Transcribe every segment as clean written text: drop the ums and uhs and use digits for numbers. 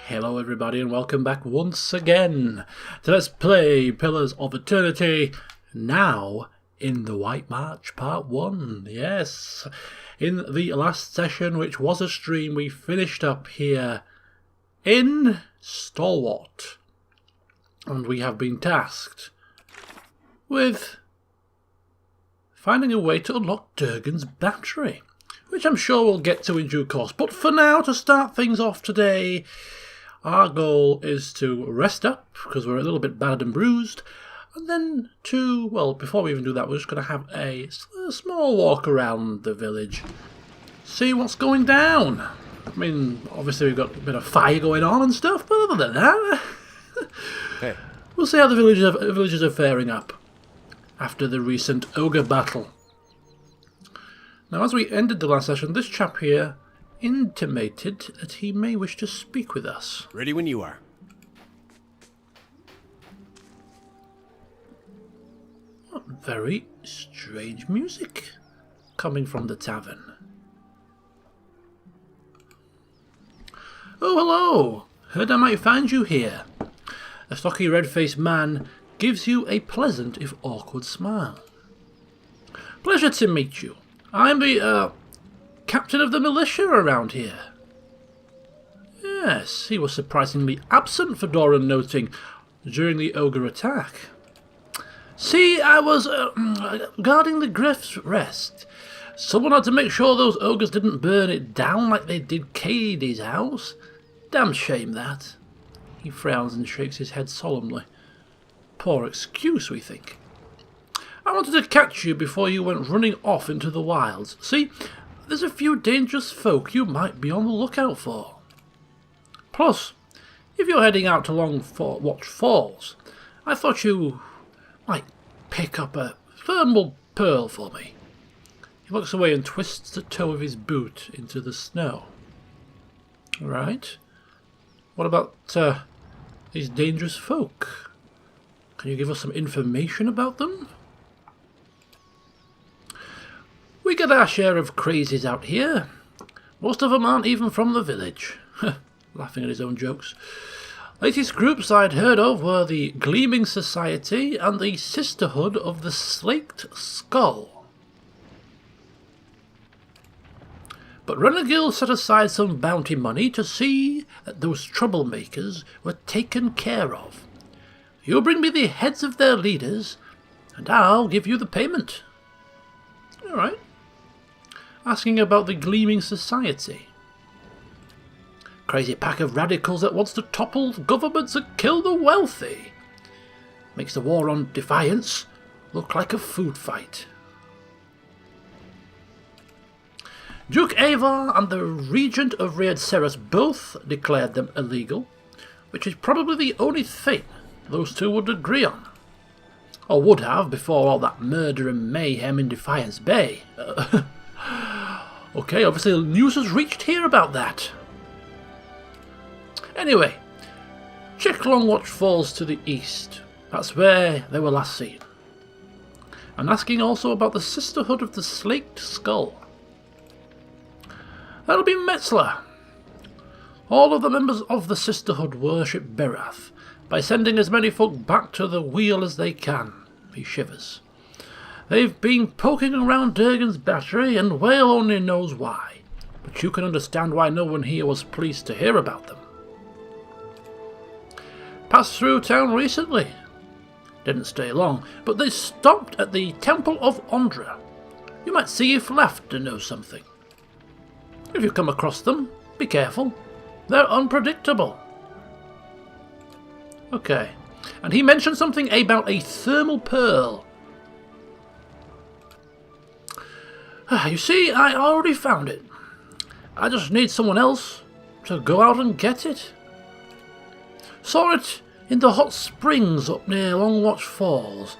Hello everybody and welcome back once again to Let's Play Pillars of Eternity, now in the White March Part 1. Yes, in the last session, which was a stream, we finished up here in Stalwart. And we have been tasked with finding a way to unlock Durgan's battery, which I'm sure we'll get to in due course. But for now, to start things off today, our goal is to rest up, because we're a little bit battered and bruised, and then before we even do that, we're just going to have a small walk around the village, see what's going down. I mean, obviously we've got a bit of fire going on and stuff, but other than that, hey, we'll see how the villagers are faring up after the recent ogre battle. Now, as we ended the last session, this chap here intimated that he may wish to speak with us. Ready when you are. What very strange music coming from the tavern. Oh, hello! Heard I might find you here. A stocky red-faced man gives you a pleasant if awkward smile. Pleasure to meet you. I'm the, captain of the militia around here. Yes, he was surprisingly absent, Fedora noting, during the ogre attack. See, I was, guarding the Griff's Rest. Someone had to make sure those ogres didn't burn it down like they did Katie's house. Damn shame that. He frowns and shakes his head solemnly. Poor excuse, we think. I wanted to catch you before you went running off into the wilds. See, there's a few dangerous folk you might be on the lookout for. Plus, if you're heading out to Watch Falls, I thought you might pick up a thermal pearl for me. He looks away and twists the toe of his boot into the snow. Right. What about these dangerous folk? Can you give us some information about them? We get our share of crazies out here. Most of them aren't even from the village. Laughing at his own jokes. Latest groups I'd heard of were the Gleaming Society and the Sisterhood of the Slaked Skull. But Renegil set aside some bounty money to see that those troublemakers were taken care of. You bring me the heads of their leaders, and I'll give you the payment. All right. Asking about the Gleaming Society. Crazy pack of radicals that wants to topple governments and kill the wealthy. Makes the war on Defiance look like a food fight. Duke Avar and the Regent of Riadceras both declared them illegal, which is probably the only thing those two would agree on. Or would have before all that murder and mayhem in Defiance Bay. Okay, obviously the news has reached here about that. Anyway, check Longwatch Falls to the east. That's where they were last seen. And asking also about the Sisterhood of the Slaked Skull. That'll be Metzler. All of the members of the Sisterhood worship Berath by sending as many folk back to the wheel as they can. He shivers. They've been poking around Durgan's battery, and Whale only knows why. But you can understand why no one here was pleased to hear about them. Passed through town recently. Didn't stay long, but they stopped at the Temple of Ondra. You might see if left to know something. If you come across them, be careful. They're unpredictable. Okay. And he mentioned something about a thermal pearl. You see, I already found it. I just need someone else to go out and get it. Saw it in the hot springs up near Longwatch Falls.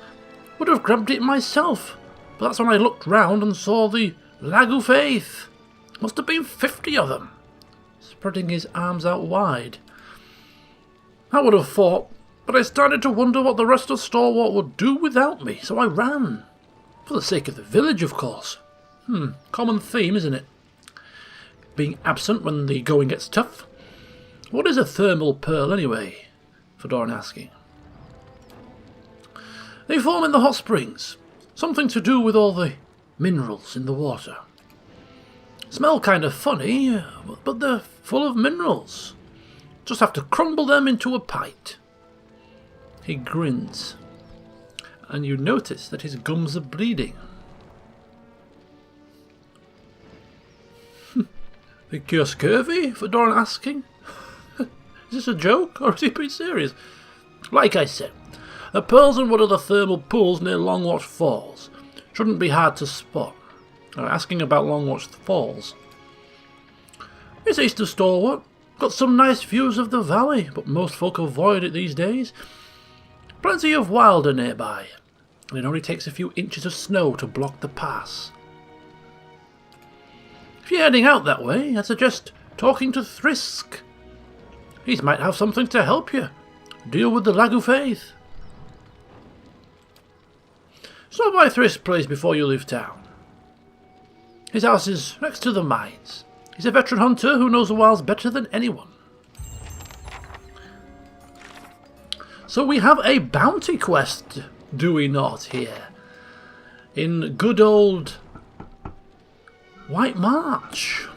Would have grabbed it myself, but that's when I looked round and saw the Lag of Faith. Must have been 50 of them, spreading his arms out wide. I would have fought, but I started to wonder what the rest of Stalwart would do without me, so I ran. For the sake of the village, of course. Common theme, isn't it? Being absent when the going gets tough. What is a thermal pearl anyway? Fedoran asking. They form in the hot springs. Something to do with all the minerals in the water. Smell kind of funny, but they're full of minerals. Just have to crumble them into a pint. He grins. And you notice that his gums are bleeding. Think you're scurvy? Fedoran asking. Is this a joke, or is he being serious? Like I said, the pearls in one of the thermal pools near Longwatch Falls. Shouldn't be hard to spot. Asking about Longwatch Falls. It's east of Stalwart. Got some nice views of the valley, but most folk avoid it these days. Plenty of wilder nearby, and it only takes a few inches of snow to block the pass. If you're heading out that way, I suggest talking to Thrisk. He might have something to help you. Deal with the Lag of Faith. Stop by Thrisk's place before you leave town. His house is next to the mines. He's a veteran hunter who knows the wilds better than anyone. So we have a bounty quest, do we not, here? In good old White March.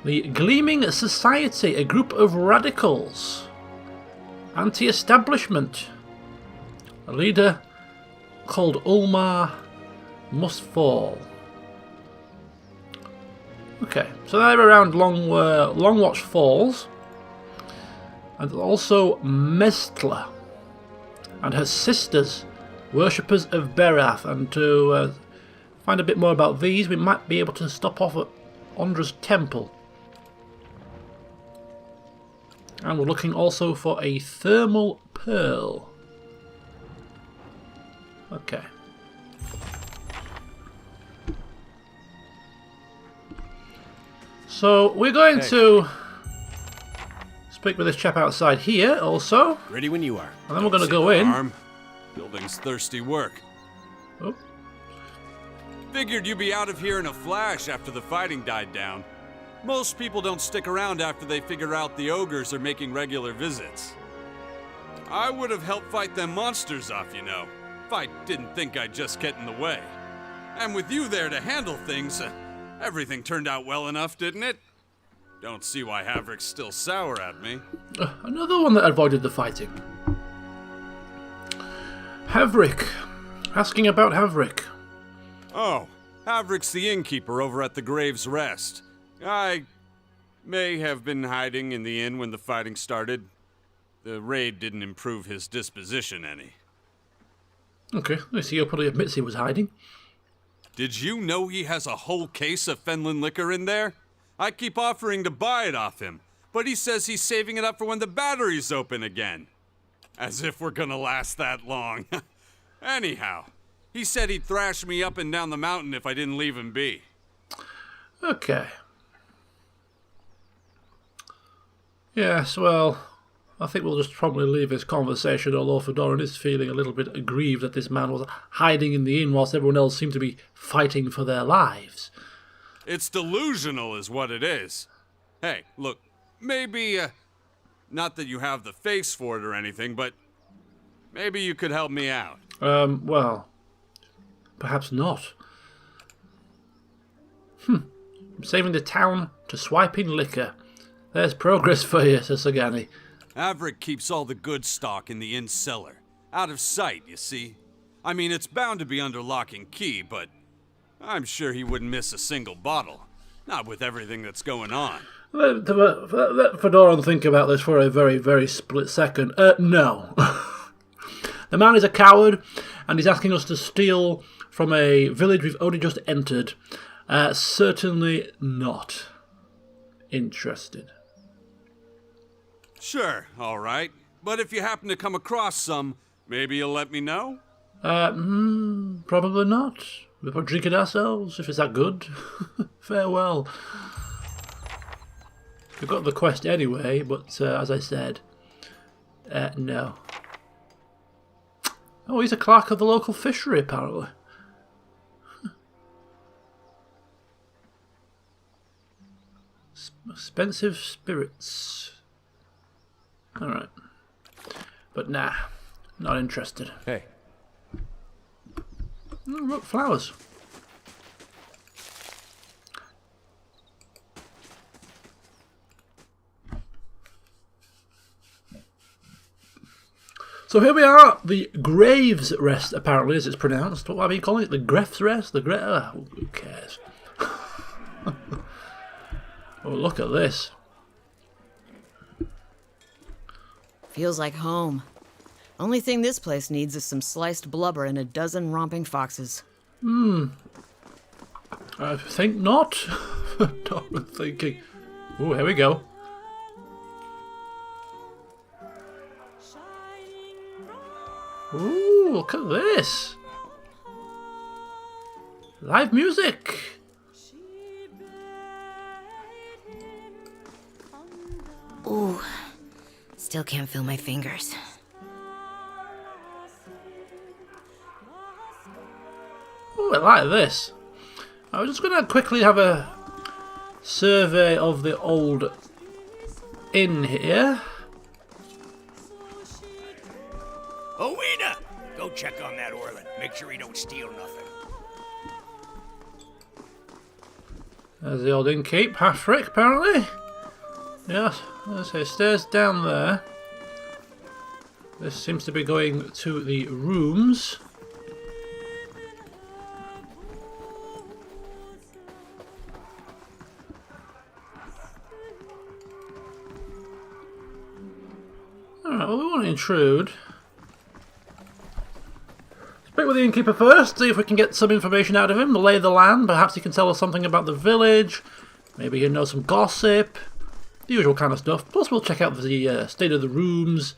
The Gleaming Society, a group of radicals. Anti-establishment. A leader called Ulmar must fall. Okay, so they're around Longwatch Falls. And also Mestla and her sisters, worshippers of Berath. And to find a bit more about these, we might be able to stop off at Ondra's temple. And we're looking also for a thermal pearl. Okay. So we're going to speak with this chap outside here also. Ready when you are. And then we're going to go in. Arm. Building's thirsty work. Oh. Figured you'd be out of here in a flash after the fighting died down. Most people don't stick around after they figure out the ogres are making regular visits. I would have helped fight them monsters off, you know, if I didn't think I'd just get in the way. And with you there to handle things, everything turned out well enough, didn't it? Don't see why Havrick's still sour at me. Another one that avoided the fighting. Havrick. Asking about Havrick. Oh, Havrick's the innkeeper over at the Grave's Rest. I may have been hiding in the inn when the fighting started. The raid didn't improve his disposition any. Okay, I see he probably admits he was hiding. Did you know he has a whole case of Fenlin liquor in there? I keep offering to buy it off him, but he says he's saving it up for when the battery's open again. As if we're gonna last that long. Anyhow, he said he'd thrash me up and down the mountain if I didn't leave him be. Okay. Yes, well, I think we'll just probably leave this conversation, although Fedoran is feeling a little bit aggrieved that this man was hiding in the inn whilst everyone else seemed to be fighting for their lives. It's delusional is what it is. Hey, look, maybe, not that you have the face for it or anything, but maybe you could help me out. Well, perhaps not. From saving the town to swiping liquor. There's progress for you, says Sagani. Havrick keeps all the good stock in the inn cellar. Out of sight, you see. I mean, it's bound to be under lock and key, but I'm sure he wouldn't miss a single bottle. Not with everything that's going on. Let Fedoran think about this for a very, very split second. No. The man is a coward, and he's asking us to steal from a village we've only just entered. Certainly not interested. Sure, all right. But if you happen to come across some, maybe you'll let me know? Probably not. We'll probably drink it ourselves, if it's that good. Farewell. We've got the quest anyway, but as I said, no. Oh, he's a clerk of the local fishery, apparently. Expensive spirits. Alright. But nah, not interested. Hey. Oh, look, flowers. So here we are at the Graves Rest, apparently, as it's pronounced. What have you calling it? The Gref's Rest? The who cares? Oh, look at this. Feels like home. Only thing this place needs is some sliced blubber and a dozen romping foxes. I think not. I'm thinking. Oh, here we go. Ooh, look at this. Live music. Ooh, still can't feel my fingers. Ooh, I like this. I was just going to quickly have a survey of the old inn here. Oh, Weena! Go check on that Orland. Make sure he don't steal nothing. There's the old innkeep, Hafrick, apparently. Yes, let's say stairs down there. This seems to be going to the rooms. Alright, well, we won't intrude. Speak with the innkeeper first, see if we can get some information out of him, the lay of the land. Perhaps he can tell us something about the village. Maybe he'll know some gossip. The usual kind of stuff. Plus we'll check out the state of the rooms,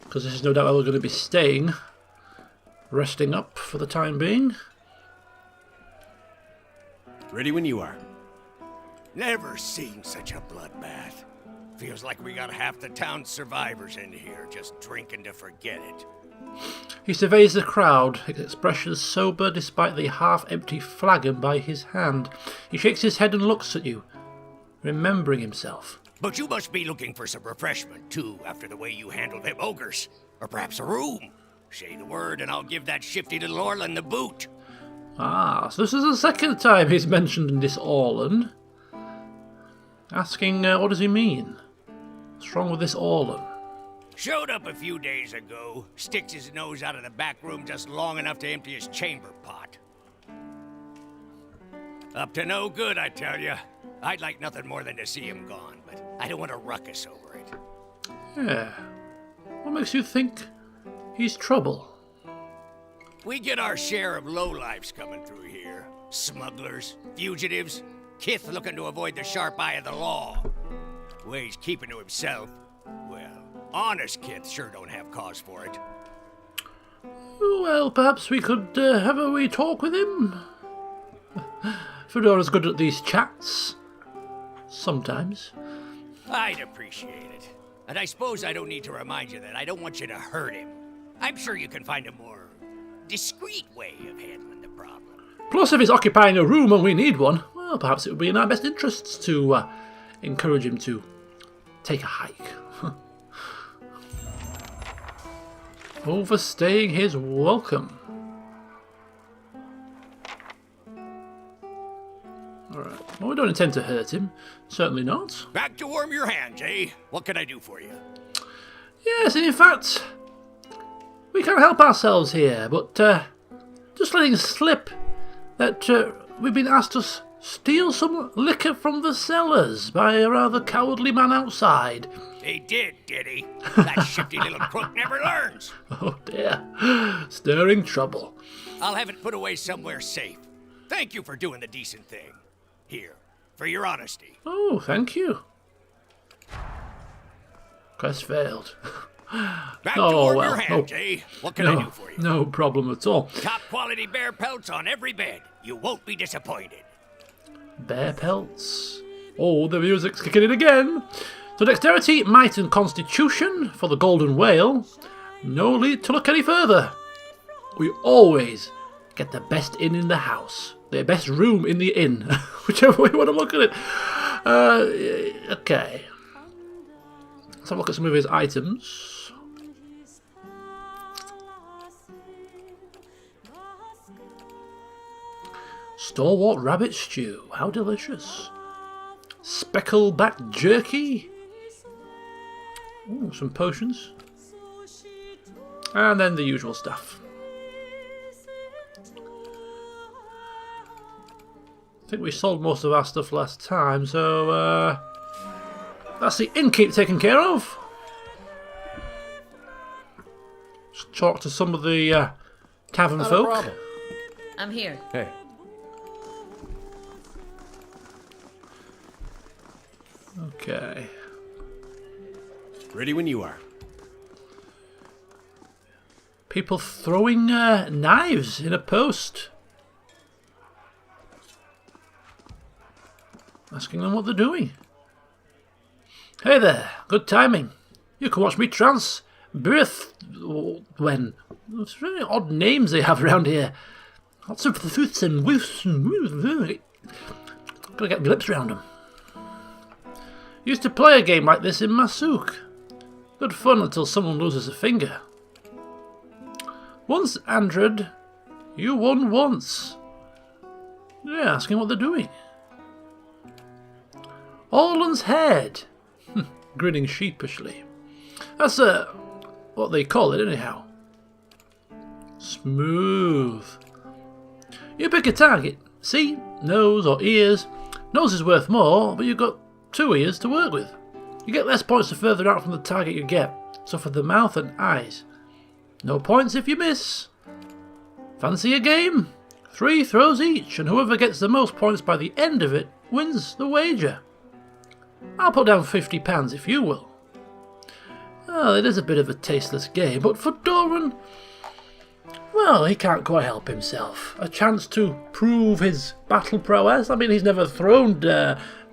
because this is no doubt where we're going to be staying. Resting up for the time being. Ready when you are. Never seen such a bloodbath. Feels like we got half the town's survivors in here, just drinking to forget it. He surveys the crowd, his expression sober despite the half-empty flagon by his hand. He shakes his head and looks at you, remembering himself. But you must be looking for some refreshment, too, after the way you handled them ogres. Or perhaps a room. Say the word and I'll give that shifty little Orland the boot. Ah, so this is the second time he's mentioned this Orland. Asking, what does he mean? What's wrong with this Orland? Showed up a few days ago, sticks his nose out of the back room just long enough to empty his chamber pot. Up to no good, I tell you. I'd like nothing more than to see him gone, but I don't want a ruckus over it. Yeah. What makes you think he's trouble? We get our share of lowlifes coming through here. Smugglers, fugitives, kith looking to avoid the sharp eye of the law. Ways keeping to himself. Well, honest kith sure don't have cause for it. Well, perhaps we could have a wee talk with him. Fedora's good at these chats. Sometimes. I'd appreciate it. And I suppose I don't need to remind you that I don't want you to hurt him. I'm sure you can find a more discreet way of handling the problem. Plus, if he's occupying a room and we need one, well, perhaps it would be in our best interests to encourage him to take a hike. Overstaying his welcome. Alright, well, we don't intend to hurt him. Certainly not. Back to warm your hands, eh? What can I do for you? Yes, in fact, we can't help ourselves here, but just letting slip that we've been asked to steal some liquor from the cellars by a rather cowardly man outside. He did he? That shifty little crook never learns. Oh dear, stirring trouble. I'll have it put away somewhere safe. Thank you for doing the decent thing. Here, for your honesty. Oh, thank you. Quest failed. Back to warm your hands, eh? What can I do for you? No problem at all. Top quality bear pelts on every bed. You won't be disappointed. Bear pelts. Oh, the music's kicking in again. So dexterity, might and constitution for the golden whale. No need to look any further. We always get the best inn in the house. The best room in the inn. Whichever way you want to look at it. Okay. Let's have a look at some of his items. Stalwart rabbit stew. How delicious. Speckleback jerky. Ooh, some potions. And then the usual stuff. I think we sold most of our stuff last time, so that's the innkeep taken care of. Just talk to some of the tavern Not a folk. problem. I'm here. Hey. Okay. Ready when you are. People throwing knives in a post. Asking them what they're doing. Hey there, good timing. You can watch me trance birth when. It's really odd names they have around here. Lots of thoots and woofs and woofs. Gotta get my lips around them. Used to play a game like this in my souk. Good fun until someone loses a finger. Once, Andred, you won once. Yeah, asking what they're doing. Orland's head. Grinning sheepishly. That's what they call it anyhow. Smooth. You pick a target. See? Nose or ears. Nose is worth more, but you've got 2 ears to work with. You get less points the further out from the target you get. So for the mouth and eyes. No points if you miss. Fancy a game? 3 throws each, and whoever gets the most points by the end of it wins the wager. I'll put down £50 if you will. Oh, it is a bit of a tasteless game, but for Doran, well, he can't quite help himself. A chance to prove his battle prowess. I mean, he's never thrown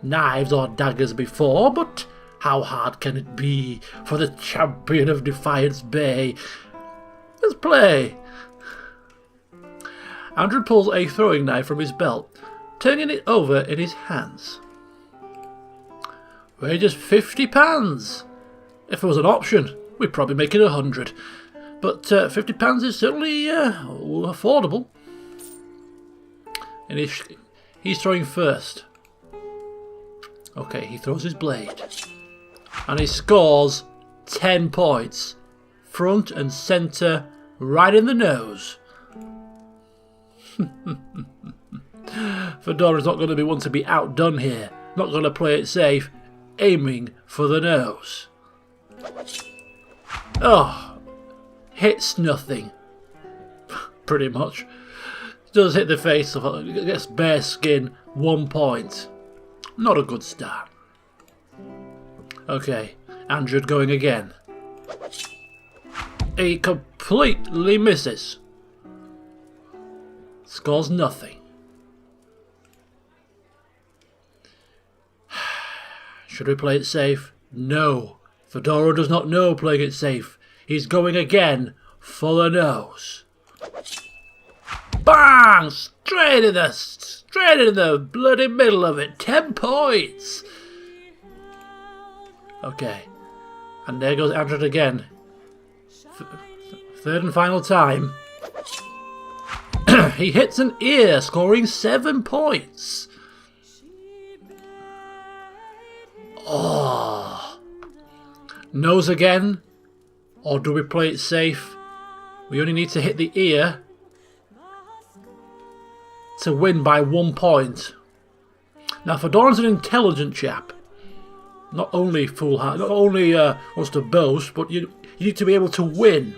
knives or daggers before, but how hard can it be for the champion of Defiance Bay? Let's play. Andrew pulls a throwing knife from his belt, turning it over in his hands. Wages £50. If it was an option, we'd probably make it 100. But £50 is certainly affordable. And he's throwing first. Okay, he throws his blade. And he scores 10 points. Front and centre, right in the nose. Fedora's not going to be one to be outdone here. Not going to play it safe. Aiming for the nose. Oh, hits nothing. Pretty much. Does hit the face, gets bare skin, 1 point. Not a good start. Okay, Andrew going again. He completely misses. Scores nothing. Should we play it safe? No. Fedora does not know playing it safe. He's going again for the nose. Bang! Straight in the bloody middle of it. 10 points. Okay. And there goes Andrew again. Third and final time. He hits an ear, scoring 7 points. Oh. Nose again? Or do we play it safe? We only need to hit the ear to win by 1 point. Now, Fedoran's an intelligent chap. Not only foolhardy, not only wants to boast, but you need to be able to win.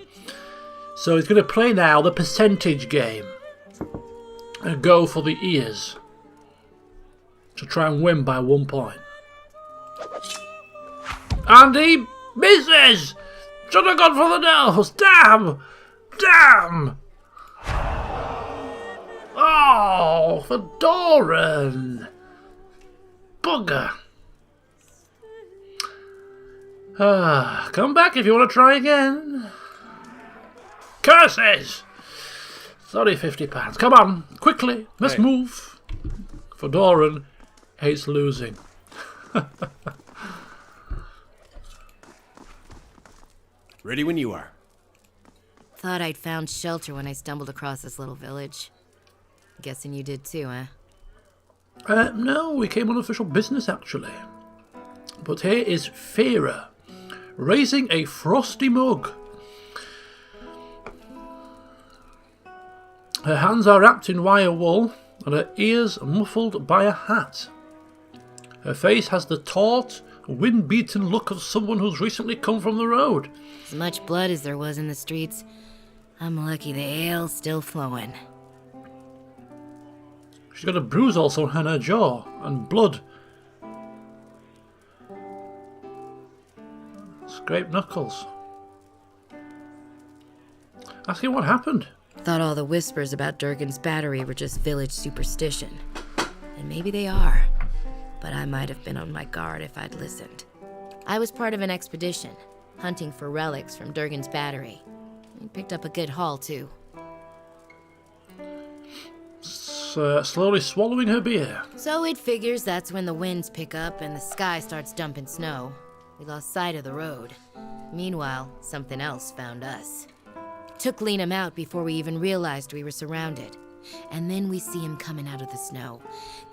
So he's going to play now the percentage game. And go for the ears. To try and win by 1 point. And he misses! Should have gone for the nose! Damn! Damn! Oh, Fedoran! Bugger! Come back if you want to try again. Curses! Sorry, £50. Come on, quickly, let's move. Fedoran hates losing. Ready when you are. Thought I'd found shelter when I stumbled across this little village. Guessing you did too, huh? No, we came on official business actually. But here is Fira, raising a frosty mug. Her hands are wrapped in wire wool, and her ears muffled by a hat. Her face has the taut, wind-beaten look of someone who's recently come from the road. As much blood as there was in the streets, I'm lucky the ale's still flowing. She's got a bruise also on her jaw, and blood. Scraped knuckles. Asking what happened. Thought all the whispers about Durgan's battery were just village superstition. And maybe they are. But I might have been on my guard if I'd listened. I was part of an expedition, hunting for relics from Durgan's battery. We picked up a good haul, too. Slowly swallowing her beer. So it figures that's when the winds pick up and the sky starts dumping snow. We lost sight of the road. Meanwhile, something else found us. Took Liam out before we even realized we were surrounded. And then we see him coming out of the snow.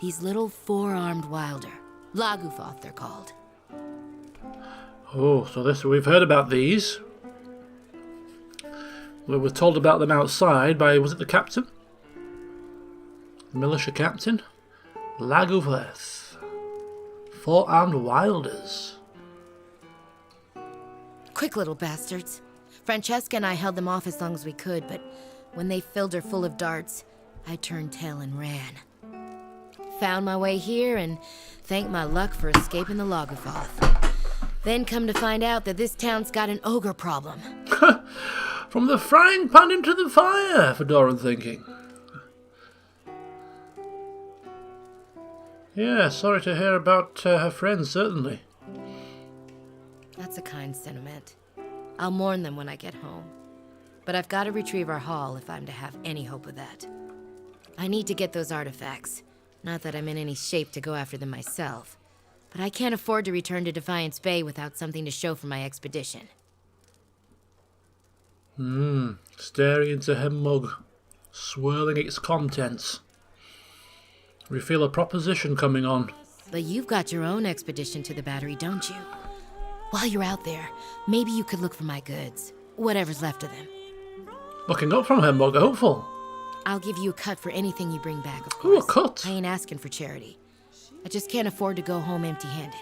These little four-armed wilder. Lagufoth, they're called. Oh, so we've heard about these. We were told about them outside by, was it the captain? The militia captain? Lagufoth. Four-armed wilders. Quick little bastards. Francesca and I held them off as long as we could, but when they filled her full of darts, I turned tail and ran. Found my way here and thanked my luck for escaping the Lagufoth. Then come to find out that this town's got an ogre problem. From the frying pan into the fire, Fedoran thinking. Yeah, sorry to hear about her friends, certainly. That's a kind sentiment. I'll mourn them when I get home. But I've got to retrieve our haul if I'm to have any hope of that. I need to get those artifacts. Not that I'm in any shape to go after them myself. But I can't afford to return to Defiance Bay without something to show for my expedition. Staring into her mug, swirling its contents. We feel a proposition coming on. But you've got your own expedition to the battery, don't you? While you're out there, maybe you could look for my goods. Whatever's left of them. Looking up from her mug, hopeful. I'll give you a cut for anything you bring back, of Ooh, course. a cut. I ain't asking for charity. I just can't afford to go home empty-handed.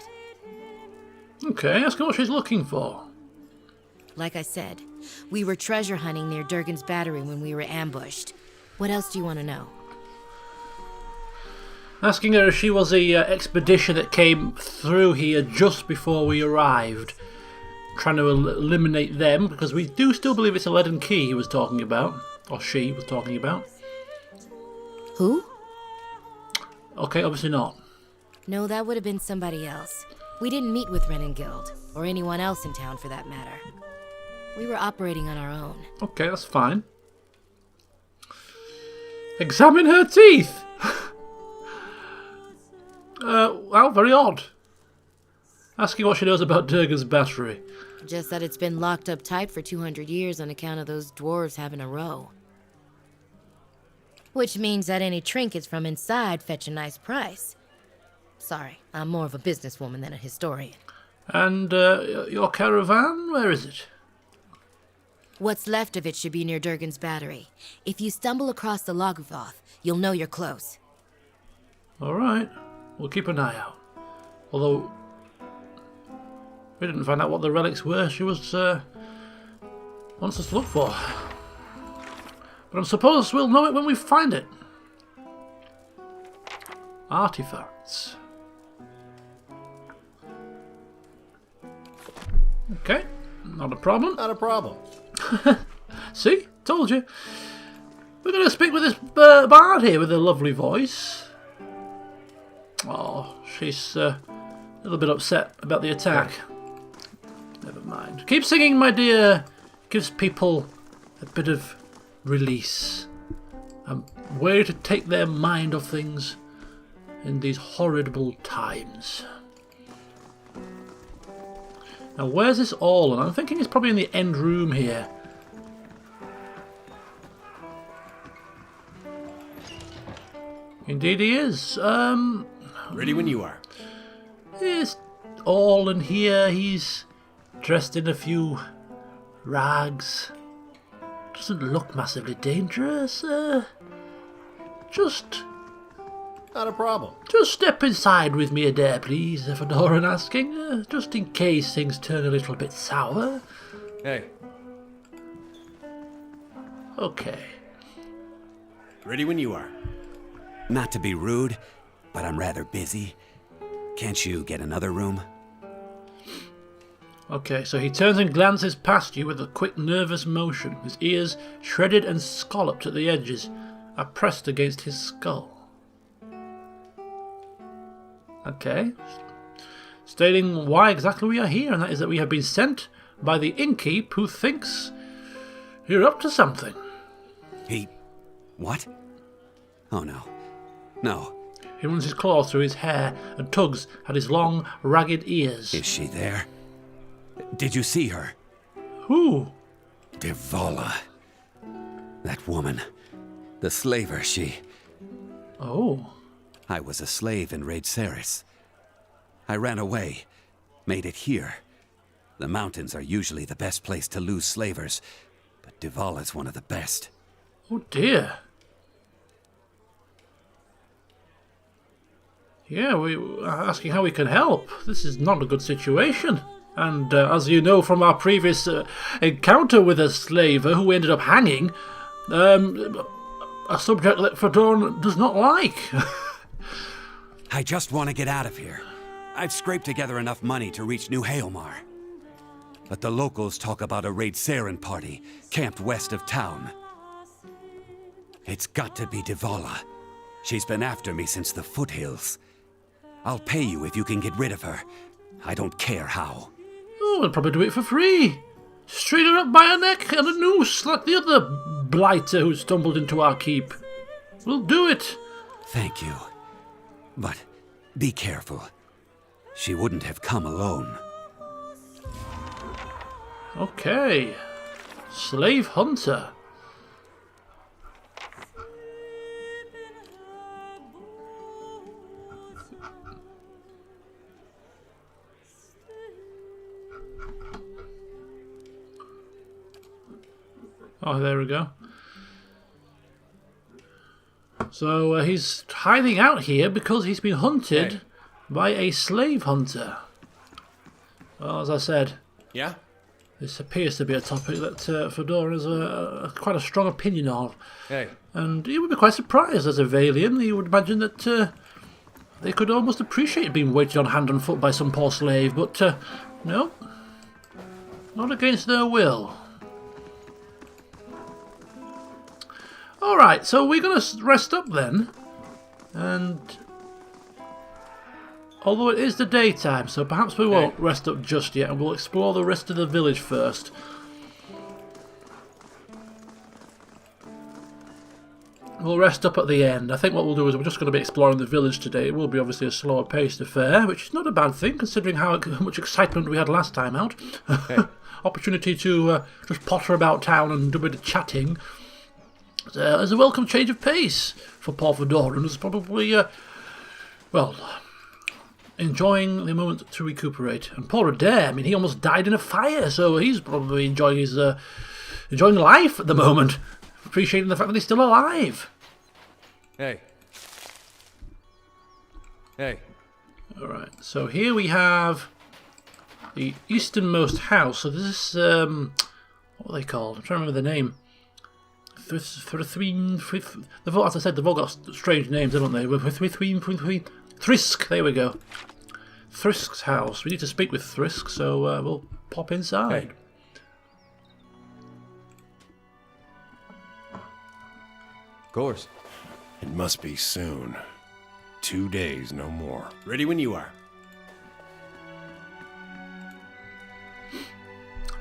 Okay, ask her what she's looking for. Like I said, we were treasure hunting near Durgan's battery when we were ambushed. What else do you want to know? Asking her if she was the expedition that came through here just before we arrived. Trying to eliminate them, because we do still believe it's a leaden key he was talking about. Or she was talking about. Who? Okay, obviously not. No, that would have been somebody else. We didn't meet with Renengild, or anyone else in town for that matter. We were operating on our own. Okay, that's fine. Examine her teeth! Well, very odd. Asking what she knows about Durgan's battery. Just that it's been locked up tight for 200 years on account of those dwarves having a row. Which means that any trinkets from inside fetch a nice price. Sorry, I'm more of a businesswoman than a historian. And your caravan, where is it? What's left of it should be near Durgan's battery. If you stumble across the Lagufoth, you'll know you're close. Alright, we'll keep an eye out. Although, we didn't find out what the relics were she wants us to look for. But I suppose we'll know it when we find it. Artifacts. Okay, not a problem. Not a problem. See? Told you. We're going to speak with this bard here with a lovely voice. Oh, she's a little bit upset about the attack. Never mind. Keep singing, my dear. Gives people a bit of release. A way to take their mind off things in these horrible times. Now, where's this all? And I'm thinking it's probably in the end room here. Indeed he is. Ready when you are. He's all in here. He's dressed in a few rags. Doesn't look massively dangerous. Just Not a problem. step inside with me a dare, please, Fedoran asking. Just in case things turn a little bit sour. Hey, Okay. ready when you are. Not to be rude, but I'm rather busy. Can't you get another room? Okay, so he turns and glances past you with a quick, nervous motion. His ears, shredded and scalloped at the edges, are pressed against his skull. Okay. Stating why exactly we are here, and that is that we have been sent by the innkeep who thinks you're up to something. He... what? Oh no. No. He runs his claws through his hair and tugs at his long, ragged ears. Is she there? Did you see her? Who? Devala. That woman. The slaver, she... Oh. I was a slave in Raid Ceres. I ran away. Made it here. The mountains are usually the best place to lose slavers, but Devala's one of the best. Oh dear. Yeah, we are asking how we can help. This is not a good situation. And as you know from our previous encounter with a slaver who ended up hanging, a subject that Fedoran does not like. I just want to get out of here. I've scraped together enough money to reach New Haelmar. But the locals talk about a Raid Saren party camped west of town. It's got to be Devala. She's been after me since the foothills. I'll pay you if you can get rid of her. I don't care how. Oh, we'll probably do it for free. Straight her up by her neck and a noose like the other blighter who stumbled into our keep. We'll do it. Thank you. But be careful. She wouldn't have come alone. Okay. Slave hunter. Oh, there we go. So he's hiding out here because he's been hunted by a slave hunter. Well, as I said, Yeah? this appears to be a topic that Fedoran has quite a strong opinion of. Hey. And he would be quite surprised as a Valian. He would imagine that they could almost appreciate being waited on hand and foot by some poor slave, but no, not against their will. Alright, so we're going to rest up then, and although it is the daytime, so perhaps we won't rest up just yet, and we'll explore the rest of the village first. We'll rest up at the end. I think what we'll do is we're just going to be exploring the village today. It will be obviously a slower paced affair, which is not a bad thing considering how much excitement we had last time out. Opportunity to just potter about town and do a bit of chatting. As a welcome change of pace for poor Fedoran, who's probably, well, enjoying the moment to recuperate. And poor Adair, I mean, he almost died in a fire, so he's probably enjoying his enjoying life at the moment, appreciating the fact that he's still alive. Hey. Hey. All right, so here we have the easternmost house. So this is what are they called? I'm trying to remember the name. As I said, they've all got strange names, haven't they? Thrisk, there we go. Thrisk's house. We need to speak with Thrisk, so we'll pop inside. Hey. Of course. It must be soon. 2 days, no more. Ready when you are.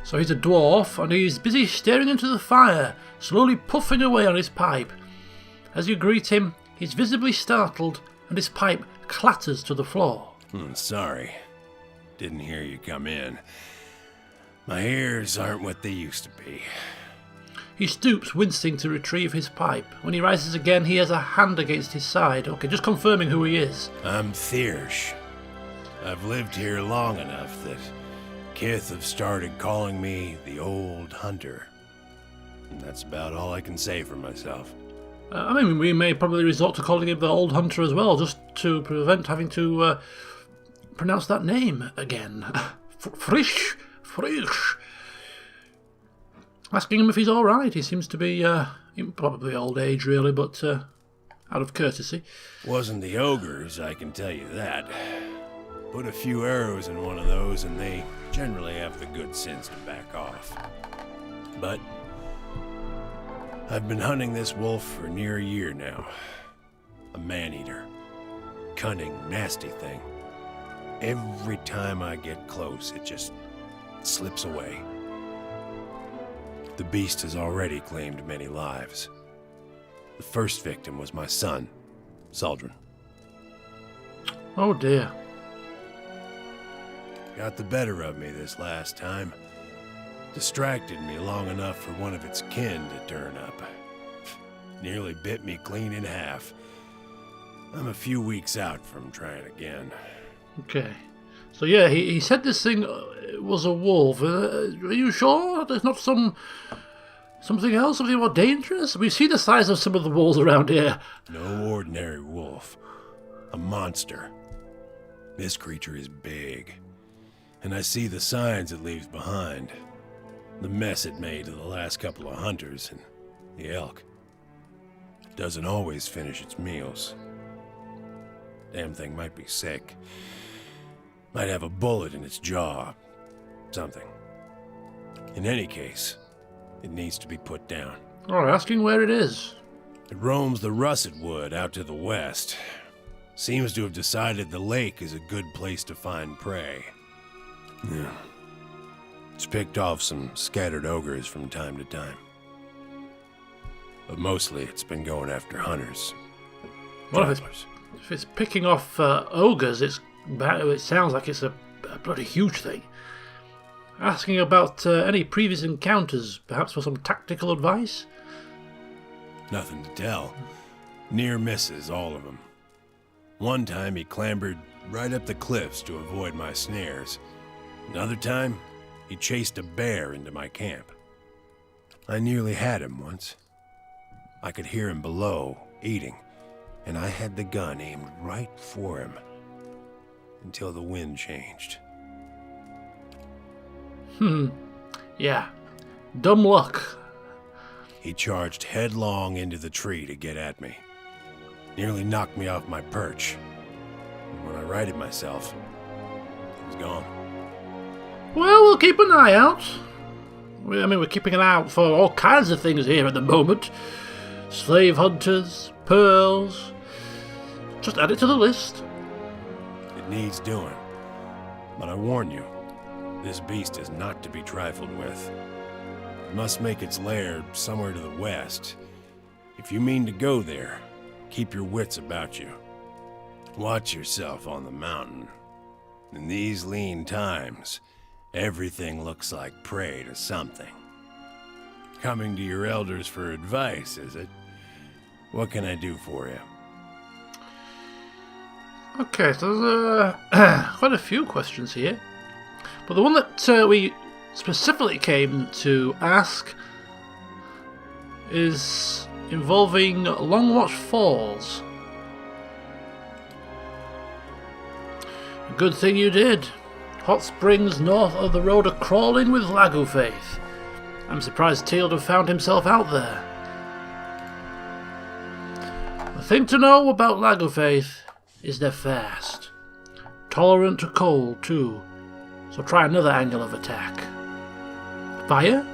So he's a dwarf, and he's busy staring into the fire, slowly puffing away on his pipe. As you greet him, he's visibly startled, and his pipe clatters to the floor. Sorry. Didn't hear you come in. My ears aren't what they used to be. He stoops, wincing to retrieve his pipe. When he rises again, he has a hand against his side. Okay, just confirming who he is. I'm Thiersch. I've lived here long enough that Kith have started calling me the Old Hunter. And that's about all I can say for myself. I mean, we may probably resort to calling him the Old Hunter as well, just to prevent having to pronounce that name again. Frisch. Asking him if he's alright. He seems to be, probably old age really, but out of courtesy. Wasn't the ogres, I can tell you that. Put a few arrows in one of those and they generally have the good sense to back off. But I've been hunting this wolf for near a year now. A man-eater. Cunning, nasty thing. Every time I get close, it just slips away. The beast has already claimed many lives. The first victim was my son, Saldrin. Oh dear. Got the better of me this last time. Distracted me long enough for one of its kin to turn up. Nearly bit me clean in half. I'm a few weeks out from trying again. Okay. So yeah, he said this thing was a wolf. Are you sure there's not something else, something more dangerous? We see the size of some of the wolves around here. No ordinary wolf. A monster. This creature is big. And I see the signs it leaves behind. The mess it made to the last couple of hunters and the elk. Doesn't always finish its meals. Damn thing might be sick. Might have a bullet in its jaw. Something. In any case, it needs to be put down. Oh, asking where it is. It roams the russet wood out to the west. Seems to have decided the lake is a good place to find prey. Yeah. It's picked off some scattered ogres from time to time. But mostly it's been going after hunters. Well, if it's picking off ogres, it sounds like it's a bloody huge thing. Asking about any previous encounters, perhaps for some tactical advice? Nothing to tell. Near misses, all of them. One time he clambered right up the cliffs to avoid my snares. Another time, he chased a bear into my camp. I nearly had him once. I could hear him below, eating, and I had the gun aimed right for him. Until the wind changed. Yeah. Dumb luck. He charged headlong into the tree to get at me. Nearly knocked me off my perch. And when I righted myself, he was gone. Well, we'll keep an eye out. We're keeping an eye out for all kinds of things here at the moment. Slave hunters, pearls. Just add it to the list. It needs doing. But I warn you, this beast is not to be trifled with. It must make its lair somewhere to the west. If you mean to go there, keep your wits about you. Watch yourself on the mountain. In these lean times, everything looks like prey to something. Coming to your elders for advice, is it? What can I do for you? Okay, so there's quite a few questions here. But the one that we specifically came to ask is involving Longwatch Falls. A good thing you did. Hot springs north of the road are crawling with Lagofaith. I'm surprised Teal have found himself out there. The thing to know about Lagofaith is they're fast. Tolerant to cold, too. So try another angle of attack. Fire?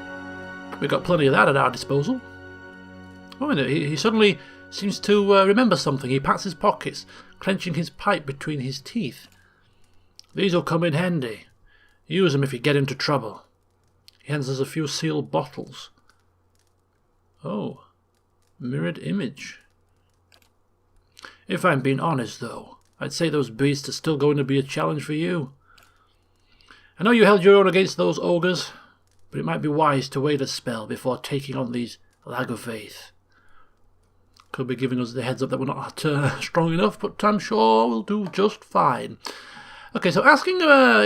We've got plenty of that at our disposal. Oh, and he suddenly seems to remember something. He pats his pockets, clenching his pipe between his teeth. These'll come in handy. Use them if you get into trouble. He hands us a few sealed bottles. Oh, mirrored image. If I'm being honest, though, I'd say those beasts are still going to be a challenge for you. I know you held your own against those ogres, but it might be wise to wait a spell before taking on these Lagovaith. Could be giving us the heads up that we're not strong enough, but I'm sure we'll do just fine. Okay, so asking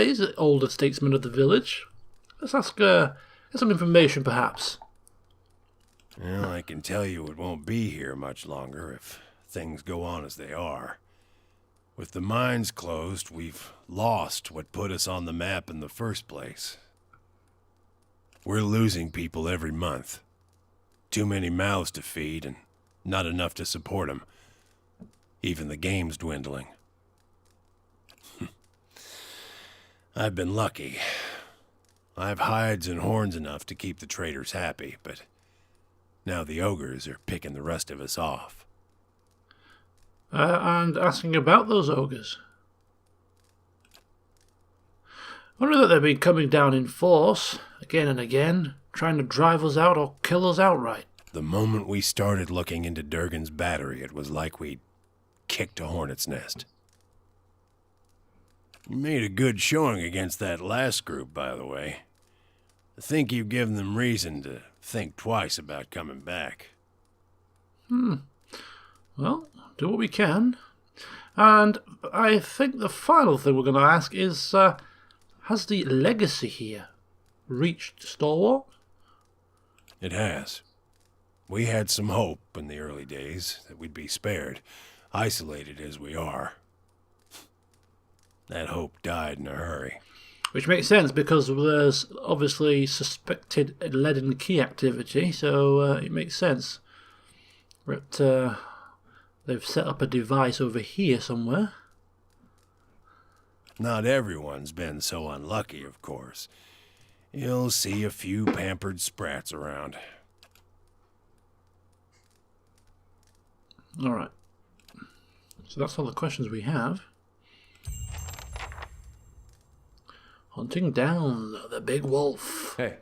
he's an older statesman of the village. Let's ask get some information, perhaps. Well, I can tell you it won't be here much longer if things go on as they are. With the mines closed, we've lost what put us on the map in the first place. We're losing people every month. Too many mouths to feed and not enough to support them. Even the game's dwindling. I've been lucky. I've hides and horns enough to keep the traders happy, but now the ogres are picking the rest of us off. And asking about those ogres. I wonder that they've been coming down in force, again and again, trying to drive us out or kill us outright. The moment we started looking into Durgan's battery, it was like we'd kicked a hornet's nest. You made a good showing against that last group, by the way. I think you've given them reason to think twice about coming back. Well, do what we can. And I think the final thing we're going to ask is, has the legacy here reached Stalwart? It has. We had some hope in the early days that we'd be spared, isolated as we are. That hope died in a hurry. Which makes sense, because there's obviously suspected lead and key activity, so it makes sense. But they've set up a device over here somewhere. Not everyone's been so unlucky, of course. You'll see a few pampered sprats around. Alright. So that's all the questions we have. Hunting down the big wolf. Hey,